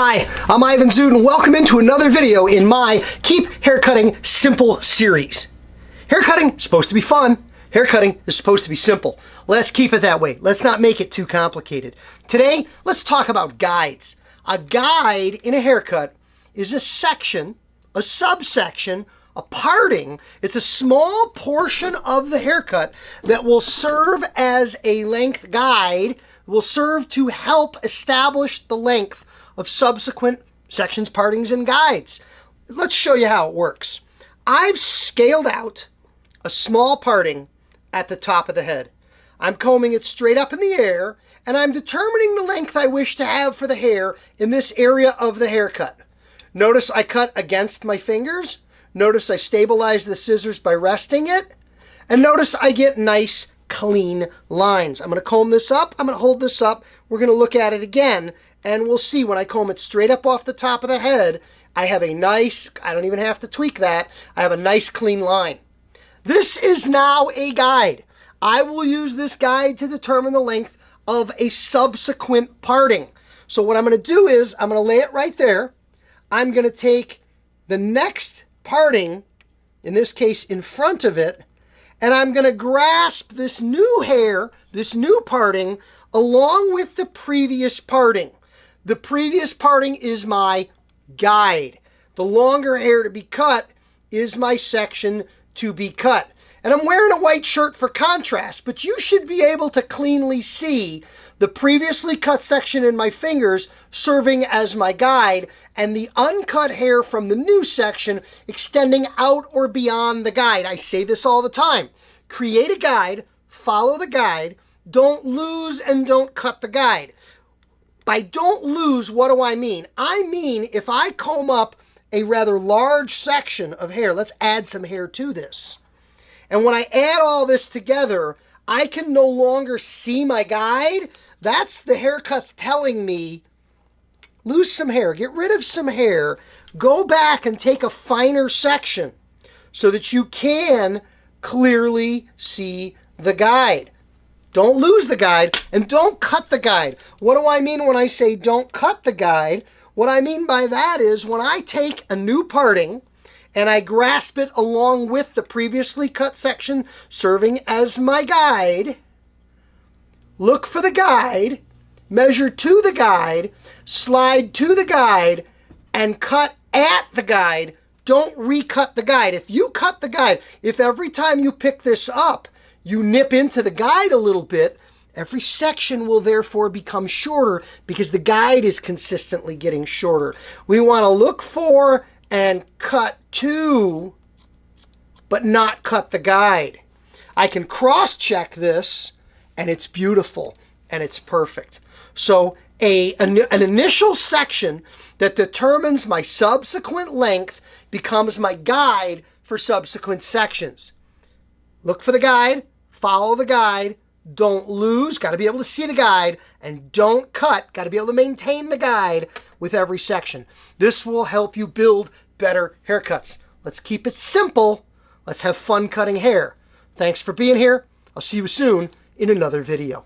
Hi, I'm Ivan Zoot and welcome into another video in my Keep Haircutting Simple series. Haircutting is supposed to be fun. Haircutting is supposed to be simple. Let's keep it that way. Let's not make it too complicated. Today, let's talk about guides. A guide in a haircut is a section, a subsection, a parting. It's a small portion of the haircut that will serve as a length guide, will serve to help establish the length of subsequent sections, partings, and guides. Let's show you how it works. I've scaled out a small parting at the top of the head. I'm combing it straight up in the air, and I'm determining the length I wish to have for the hair in this area of the haircut. Notice I cut against my fingers. Notice I stabilize the scissors by resting it. And notice I get nice, clean lines. I'm going to comb this up. I'm going to hold this up. We're going to look at it again. And we'll see when I comb it straight up off the top of the head, I have a nice, I don't even have to tweak that, I have a nice clean line. This is now a guide. I will use this guide to determine the length of a subsequent parting. So what I'm going to do is, I'm going to lay it right there. I'm going to take the next parting, in this case in front of it, and I'm going to grasp this new hair, this new parting, along with the previous parting. The previous parting is my guide. The longer hair to be cut is my section to be cut. And I'm wearing a white shirt for contrast, but you should be able to cleanly see the previously cut section in my fingers serving as my guide, and the uncut hair from the new section extending out or beyond the guide. I say this all the time. Create a guide, follow the guide, don't lose and don't cut the guide. By don't lose, what do I mean? I mean, if I comb up a rather large section of hair, let's add some hair to this. And when I add all this together, I can no longer see my guide. That's the haircut's telling me, lose some hair, get rid of some hair, go back and take a finer section so that you can clearly see the guide. Don't lose the guide and don't cut the guide. What do I mean when I say don't cut the guide? What I mean by that is when I take a new parting and I grasp it along with the previously cut section serving as my guide, look for the guide, measure to the guide, slide to the guide, and cut at the guide. Don't recut the guide. If you cut the guide, if every time you pick this up, you nip into the guide a little bit, every section will therefore become shorter because the guide is consistently getting shorter. We want to look for and cut to, but not cut the guide. I can cross-check this, and it's beautiful, and it's perfect. So an initial section that determines my subsequent length becomes my guide for subsequent sections. Look for the guide, follow the guide, don't lose, got to be able to see the guide, and don't cut, got to be able to maintain the guide with every section. This will help you build better haircuts. Let's keep it simple. Let's have fun cutting hair. Thanks for being here. I'll see you soon in another video.